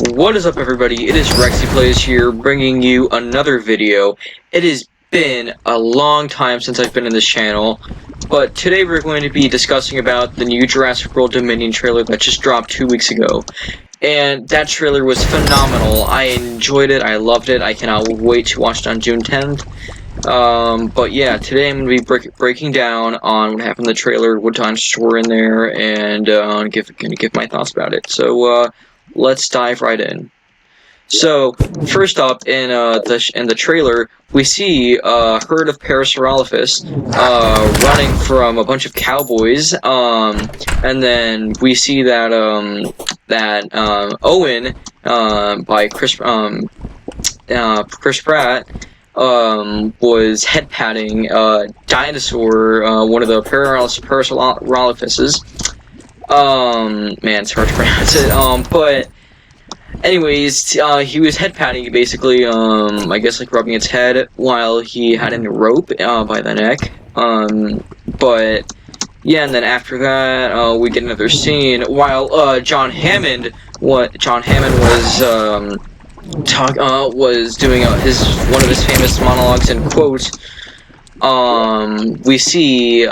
What is up, everybody? It is Rexy Plays here, bringing you another video. It has been a long time since I've been in this channel, but today we're going to be discussing about the new Jurassic World Dominion trailer that just dropped 2 weeks ago. And that trailer was phenomenal. I enjoyed it, I loved it, I cannot wait to watch it on June 10th. But yeah, today I'm going to be breaking down on what happened in the trailer, what dinosaurs were in there, and gonna give my thoughts about it. So, let's dive right in. So, first up, in the trailer, we see a herd of Parasaurolophus running from a bunch of cowboys, and then we see that Owen by Chris Pratt was head patting Dinosaur, one of the Parasaurolophuses. Man, it's hard to pronounce it. But anyways, he was head patting basically, I guess like rubbing its head while he had in a rope by the neck. But yeah, and then after that, we get another scene while John Hammond was doing one of his famous monologues and quotes. We see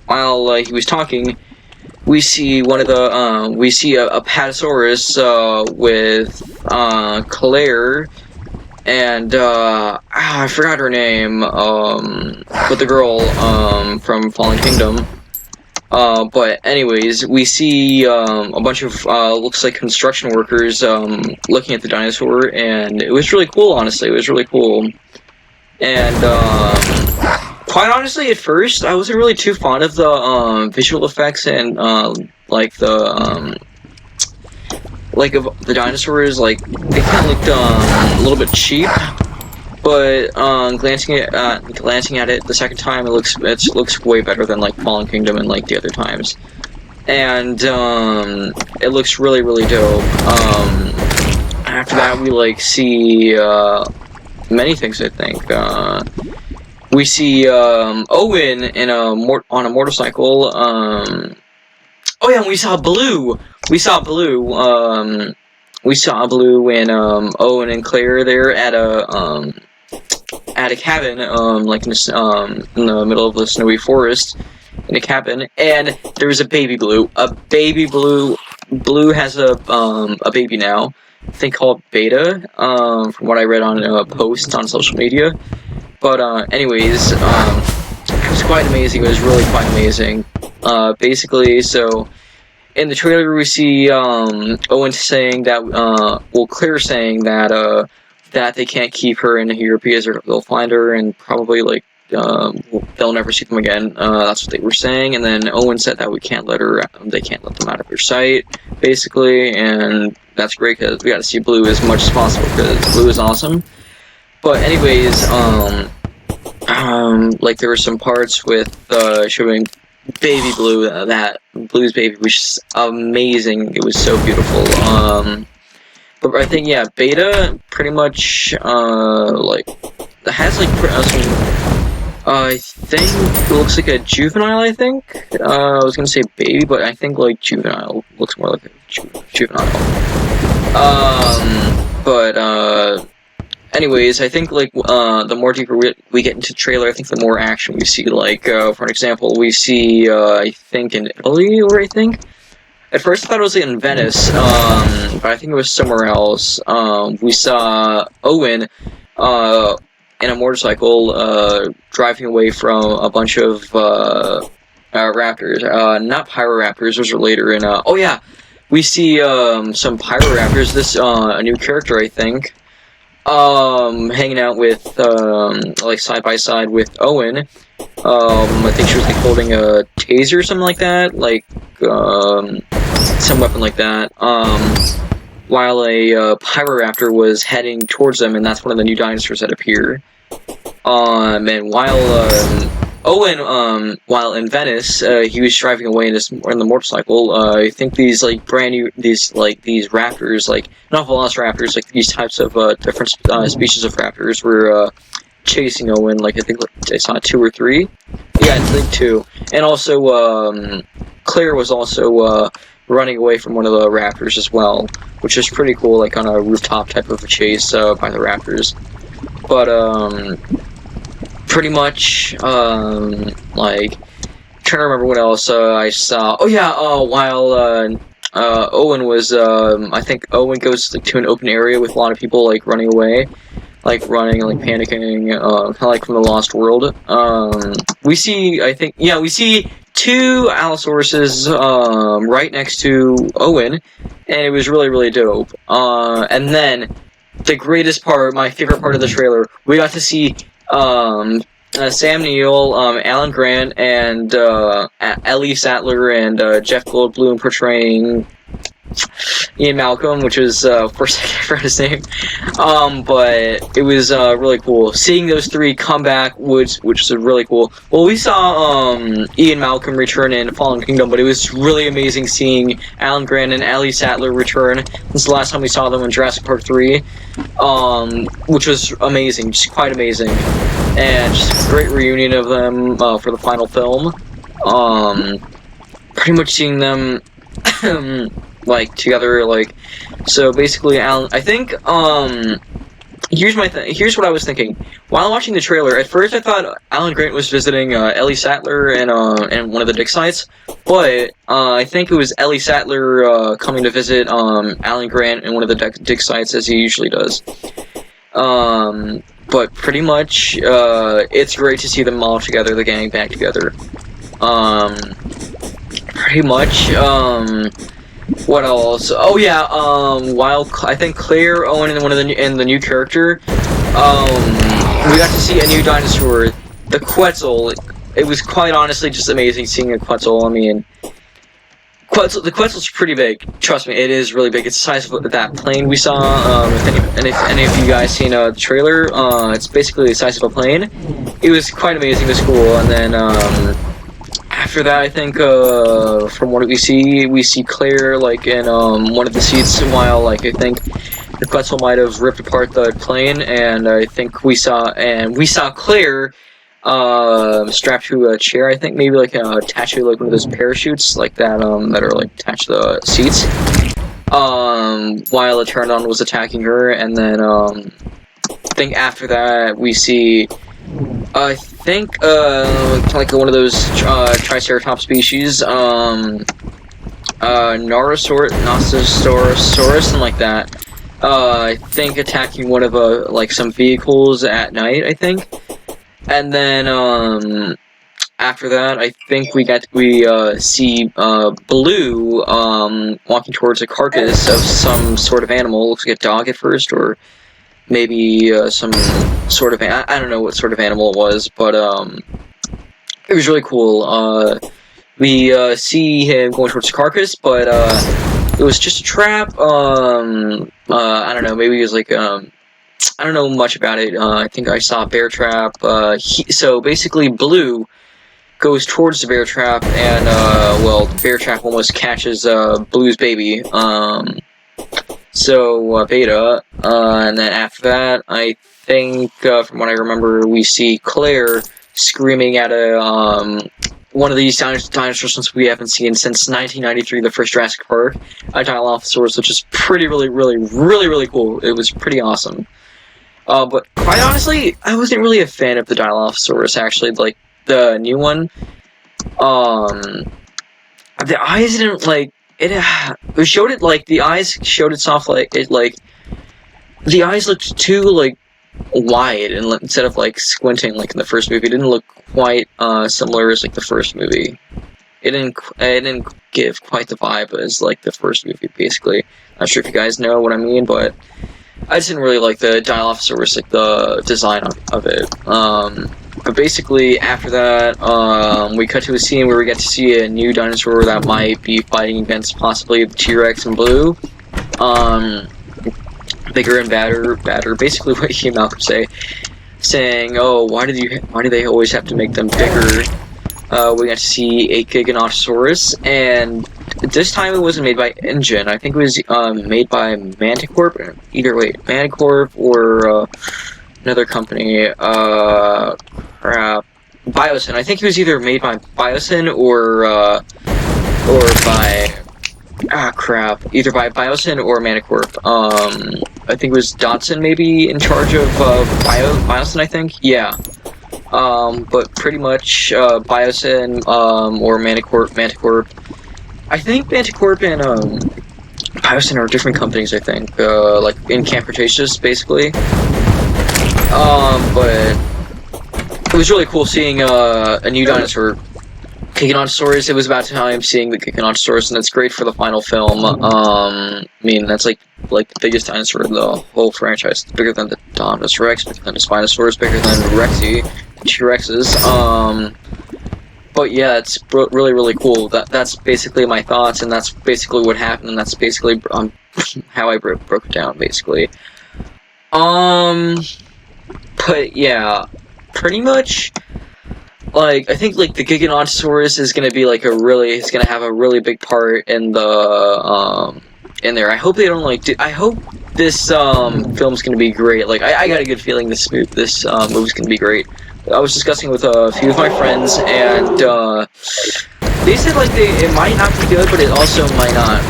while he was talking, we see one of the we see a Apatosaurus with Claire and I forgot her name, with the girl from Fallen Kingdom. But anyways, we see a bunch of looks like construction workers looking at the dinosaur, and it was really cool. Honestly, it was really cool. And quite honestly, at first, I wasn't really too fond of the visual effects and like the of the dinosaurs. Like they kind of looked a little bit cheap. But glancing at it the second time, it looks way better than like Fallen Kingdom and like the other times, and it looks really dope. After that, we like see many things. I think we see Owen in on a motorcycle. Oh yeah, and we saw Blue. We saw Blue and Owen and Claire there at a cabin, like in the middle of the snowy forest, in a cabin, and there's a baby Blue. A baby Blue. Blue has a baby now, I think called Beta, from what I read on a post on social media. But anyways, it was quite amazing. It was really quite amazing. Basically, so in the trailer we see Owen saying that, Claire saying that that they can't keep her in here because they'll find her and probably like they'll never see them again. That's what they were saying. And then Owen said that they can't let them out of their sight, basically. And that's great because we got to see Blue as much as possible because Blue is awesome. But anyways, like there were some parts with showing baby Blue, that Blue's baby, which is amazing. It was so beautiful. But I think, yeah, Beta pretty much, like, has, like, I think it looks like a juvenile, I think. I was gonna say baby, but I think, like, juvenile looks more like a juvenile. Anyways, I think, like, the more deeper we get into the trailer, I think the more action we see. Like, for an example, we see, I think in Italy, or I think? At first I thought it was in Venice, but I think it was somewhere else. We saw Owen, in a motorcycle, driving away from a bunch of, raptors. Not Pyroraptors, those are later in, oh yeah! We see, some Pyroraptors, a new character, I think, hanging out with, like, side by side with Owen. I think she was, like, holding a taser or something like that, like, some weapon like that, while a Pyroraptor was heading towards them, and that's one of the new dinosaurs that appear. And while while in Venice, he was driving away in the motorcycle, I think these, like, these raptors, like, not velociraptors, like, these types of, different, species of raptors were, chasing Owen. Like, I think I saw 2 or 3. Yeah, I think 2. And also, Claire was also, running away from one of the raptors as well, which is pretty cool, like on a rooftop type of a chase by the raptors. But pretty much like trying to remember what else I saw. Oh yeah, while Owen was I think Owen goes like, to an open area with a lot of people like running away. Like running, like panicking, kind of like from the Lost World. We see, I think, yeah, we see two Allosauruses right next to Owen, and it was really, really dope. And then the greatest part, my favorite part of the trailer, we got to see Sam Neill, Alan Grant, and Ellie Sattler and Jeff Goldblum portraying Ian Malcolm, which was first I can't remember his name, but it was really cool seeing those three come back, which was really cool. Well, we saw Ian Malcolm return in Fallen Kingdom, but it was really amazing seeing Alan Grant and Ellie Sattler return. This is the last time we saw them in Jurassic Park 3, which was amazing, just quite amazing, and just a great reunion of them for the final film. Pretty much seeing them. Like together, like so basically Alan, I think here's what I was thinking while watching the trailer. At first I thought Alan Grant was visiting Ellie Sattler and one of the dig sites, but I think it was Ellie Sattler coming to visit Alan Grant in one of the dig sites, as he usually does. But pretty much it's great to see them all together, the gang back together. Pretty much what else? Oh yeah, while I think Claire, Owen, and the new character, we got to see a new dinosaur, the Quetzal. It was quite honestly just amazing seeing a Quetzal. I mean, the Quetzal's pretty big. Trust me, it is really big. It's the size of that plane we saw. If any of you guys seen the trailer, it's basically the size of a plane. It was quite amazing. It was cool, and then after that, I think, from what we see Claire, like, in, one of the seats, while, like, I think the Quetzal might have ripped apart the plane, and I think we saw Claire, strapped to a chair, I think, maybe, like, attached to, like, one of those parachutes, like that, that are, like, attached to the seats, while a Pteranodon was attacking her, and then, I think after that, we see, I think, like one of those Triceratops species, Norosaurus, something like that. I think attacking one of like some vehicles at night, I think. And then after that, I think we see Blue walking towards a carcass of some sort of animal. Looks like a dog at first, or maybe some sort of I don't know what sort of animal it was, but it was really cool. We see him going towards the carcass, but it was just a trap. I don't know, maybe it was like I don't know much about it. I think I saw a bear trap. So basically Blue goes towards the bear trap, and well, the bear trap almost catches Blue's baby. So, Beta, and then after that, I think, from what I remember, we see Claire screaming at one of these dinosaurs since we haven't seen since 1993, the first Jurassic Park, a Dilophosaurus, which is really cool. It was pretty awesome. But quite honestly, I wasn't really a fan of the Dilophosaurus, actually, like, the new one. The eyes didn't, like, it showed it, like, the eyes showed itself, like, the eyes looked too, like, wide, and instead of, like, squinting, like, in the first movie. It didn't look quite, similar as, like, the first movie. It didn't give quite the vibe as, like, the first movie, basically. Not sure if you guys know what I mean, but I just didn't really like the Dilophosaurus, like, the design of it. But basically, after that, we cut to a scene where we get to see a new dinosaur that might be fighting against possibly the T-Rex and Blue. Bigger and badder. Basically, what he and Malcolm saying, "Oh, why do they always have to make them bigger?" We got to see a Giganotosaurus, and this time it wasn't made by Engine. I think it was made by Manticorp. Either way, Manticorp or another company. Biosyn. I think it was either made by Biosyn or by crap. Either by Biosin or Manicorp. I think it was Dodson maybe in charge of Biosin, I think? Yeah. But pretty much Biosin or Manticorp. I think Manticorp and Biosin are different companies, I think. Like in Camp Cretaceous, basically. But it was really cool seeing a new dinosaur. Giganotosaurus, it was about time seeing the Giganotosaurus, and it's great for the final film. I mean, that's like the biggest dinosaur in the whole franchise. It's bigger than the Dominus Rex, bigger than the Spinosaurus, bigger than Rexy, T-Rexes. But yeah, it's really, really cool. That's basically my thoughts, and that's basically what happened, and that's basically how I broke it down, basically. But yeah, pretty much. Like, I think, like, the Giganotosaurus is gonna be, like, it's gonna have a really big part in the, in there. I hope they don't, like, I hope this, film's gonna be great. Like, I got a good feeling this movie's gonna be great. I was discussing with a few of my friends, and, they said, like, it might not be good, but it also might not,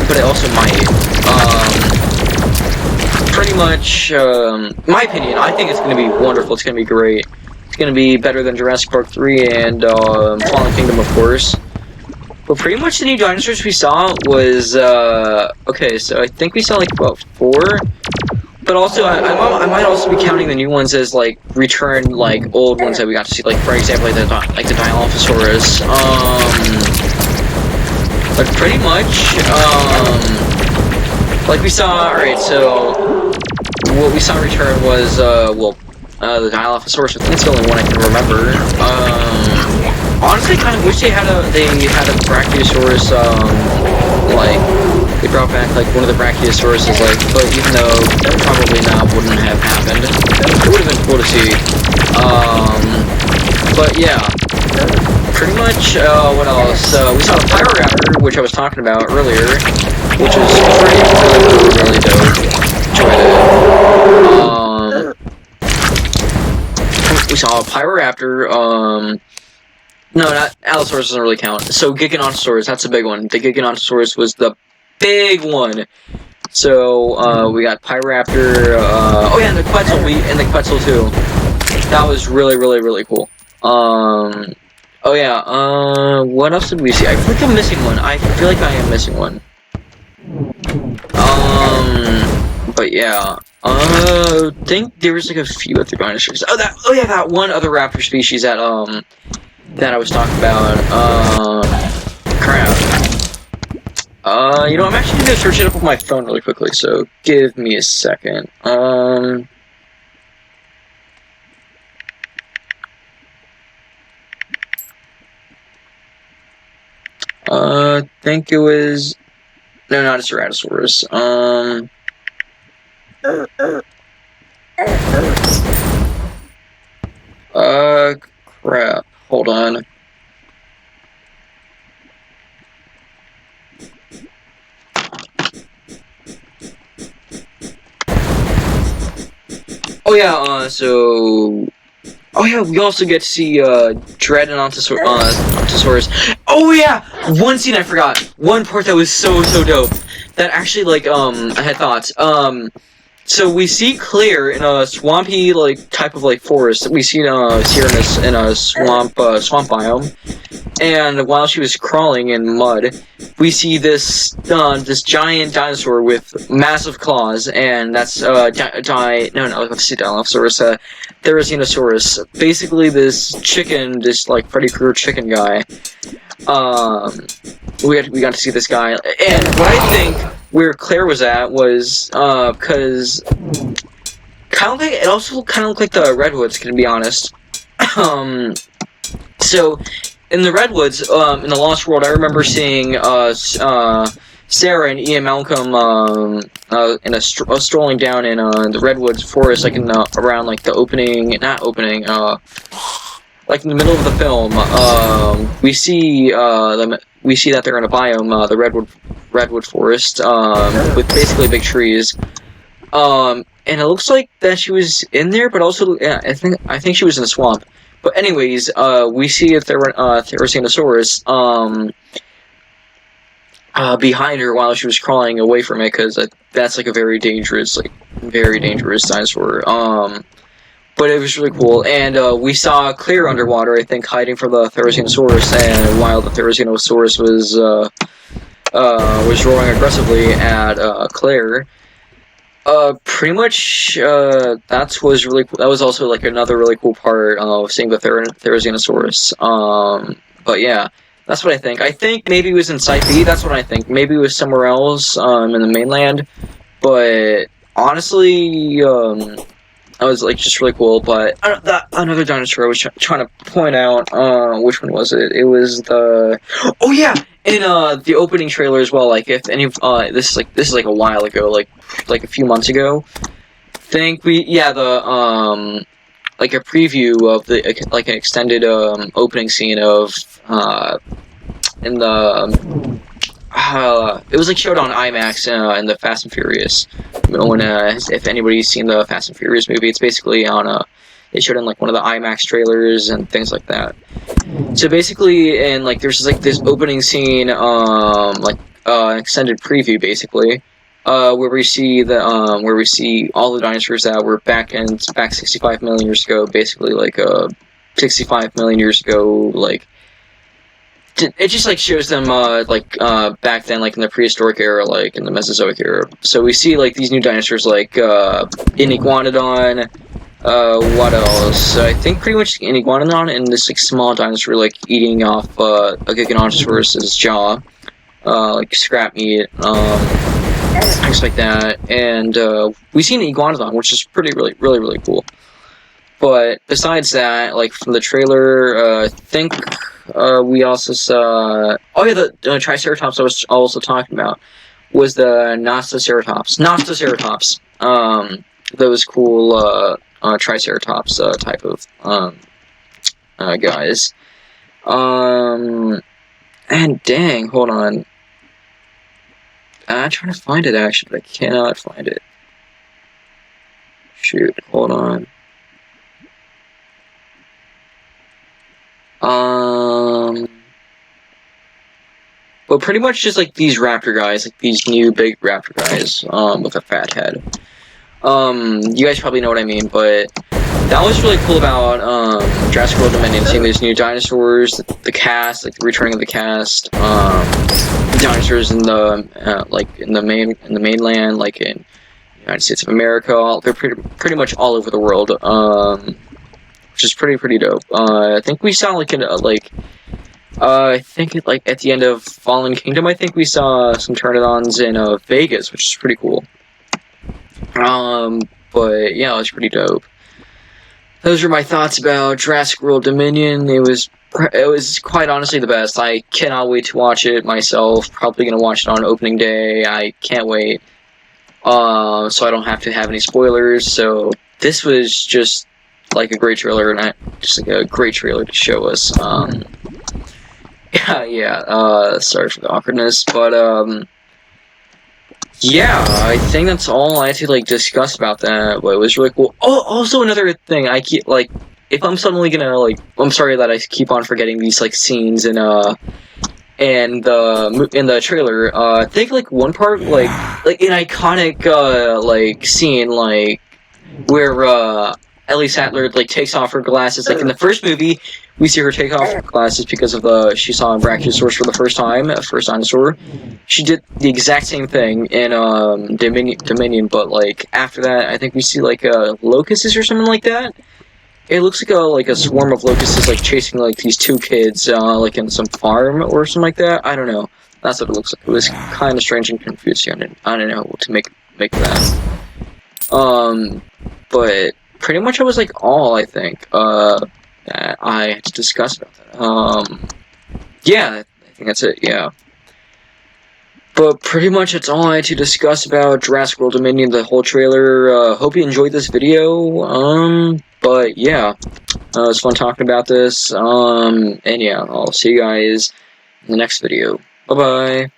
but it also might. Pretty much, my opinion, I think it's gonna be wonderful, it's gonna be great. It's gonna be better than Jurassic Park 3 and Fallen Kingdom, of course. But pretty much the new dinosaurs we saw was okay. So I think we saw like about 4, but also I might also be counting the new ones as like return like old ones that we got to see. Like for example, like the Dilophosaurus. But pretty much like we saw. All right, so what we saw return was the Dilophosaurus. I think it's the only one I can remember. Honestly, kind of wish they had a Brachiosaurus. Like they brought back like one of the Brachiosauruses. Like, but even though probably wouldn't have happened, it would have been cool to see. But yeah, pretty much. What else? We saw the Pyroraptor, which I was talking about earlier, which was really dope. Enjoyed it. We saw a Pyroraptor, no, not Allosaurus doesn't really count. So Giganotosaurus, that's a big one. The Giganotosaurus was the big one. So we got Pyroraptor. Oh yeah, and the Quetzal too. That was really, really, really cool. Oh yeah. What else did we see? I feel like I'm missing one. I feel like I am missing one. But yeah. I think there was like a few other dinosaurs. Oh yeah, that one other raptor species that I was talking about. Crap. You know, I'm actually gonna search it up with my phone really quickly, so give me a second. I think it was no, not a Ceratosaurus. Crap. Hold on. Oh yeah, oh yeah, we also get to see, Dreadnoughtosaurus. Oh yeah! One scene I forgot! One part that was so dope. That actually, like, I had thoughts. So we see Claire in a swampy, like, type of, like, forest. We see her in a swamp biome. And while she was crawling in mud, we see this giant dinosaur with massive claws, and that's, Dilophosaurus, Therizinosaurus. Basically this chicken, this, like, Freddy Krueger chicken guy. We got to see this guy. And what I think where Claire was at was, because it also kind of looked like the Redwoods, to be honest. So, in the Redwoods, in the Lost World, I remember seeing, Sarah and Ian Malcolm, strolling down in, the Redwoods forest, like, around, like, the opening, not opening, like, in the middle of the film, we see that they're in a biome, the redwood forest, with basically big trees. And it looks like that she was in there, but also, yeah, I think she was in the swamp. But anyways, we see if there were Therizinosaurus, behind her while she was crawling away from it, because that's like a very dangerous dinosaur. But it was really cool, and we saw Claire underwater, I think, hiding from the Therizinosaurus, and while the Therizinosaurus was roaring aggressively at Claire. Pretty much, that was really cool. That was also like another really cool part of seeing the Therizinosaurus. But yeah, that's what I think. I think maybe it was in Site B. That's what I think. Maybe it was somewhere else, in the mainland. But honestly, that was like just really cool. But another dinosaur I was trying to point out. Which one was it? It was the. Oh yeah, in the opening trailer as well. Like if any this is like a while ago, like a few months ago. Think we the like a preview of the like an extended opening scene of in the it was like showed on IMAX in the Fast and Furious. When if anybody's seen the Fast and Furious movie, it's basically on they showed in like one of the IMAX trailers and things like that. So basically, and like there's like this opening scene, like extended preview basically, where we see all the dinosaurs that were back 65 million years ago, basically like 65 million years ago, like. It just like shows them back then, like in the prehistoric era, like in the Mesozoic era. So we see like these new dinosaurs, like an iguanodon. What else? I think pretty much an iguanodon and this like small dinosaur like eating off a Giganotosaurus's jaw, like scrap meat, things like that. And we see an iguanodon, which is really cool. But besides that, like from the trailer, I think we also saw. Oh yeah, the Triceratops I was also talking about was the Nostoceratops. Those cool Triceratops type of guys. And dang, hold on. I'm trying to find it actually, but I cannot find it. Shoot, hold on. But pretty much just like these raptor guys, like these new big raptor guys, with a fat head. You guys probably know what I mean, but that was really cool about Jurassic World Dominion, seeing these new dinosaurs, the cast, like the returning of the cast, dinosaurs in the in the mainland, like in the United States of America. They're pretty much all over the world, which is pretty dope. I think we saw like I think like at the end of Fallen Kingdom, I think we saw some Pteranodons in Vegas, which is pretty cool. But yeah, it was pretty dope. Those are my thoughts about Jurassic World Dominion. It was quite honestly the best. I cannot wait to watch it myself. Probably gonna watch it on opening day. I can't wait. So I don't have to have any spoilers. So this was just like a great trailer, and just like a great trailer to show us. Yeah. Sorry for the awkwardness, but yeah, I think that's all I had to like discuss about that. But it was really cool. Oh, also another thing, I keep like, if I'm suddenly gonna like, I'm sorry that I keep on forgetting these like scenes in the trailer. I think like one part like an iconic like scene like where Ellie Sattler like takes off her glasses. Like in the first movie, we see her take off her glasses because of she saw a Brachiosaurus for the first time, a first dinosaur. She did the exact same thing in Dominion, but like after that, I think we see like locusts or something like that. It looks like a swarm of locusts like chasing like these two kids like in some farm or something like that. I don't know. That's what it looks like. It was kind of strange and confusing. I don't know what to make that. But pretty much that was like all I think that I had to discuss about that. Yeah, I think that's it. Yeah. But pretty much that's all I had to discuss about Jurassic World Dominion, the whole trailer. Hope you enjoyed this video. But yeah, it was fun talking about this. And yeah, I'll see you guys in the next video. Bye-bye.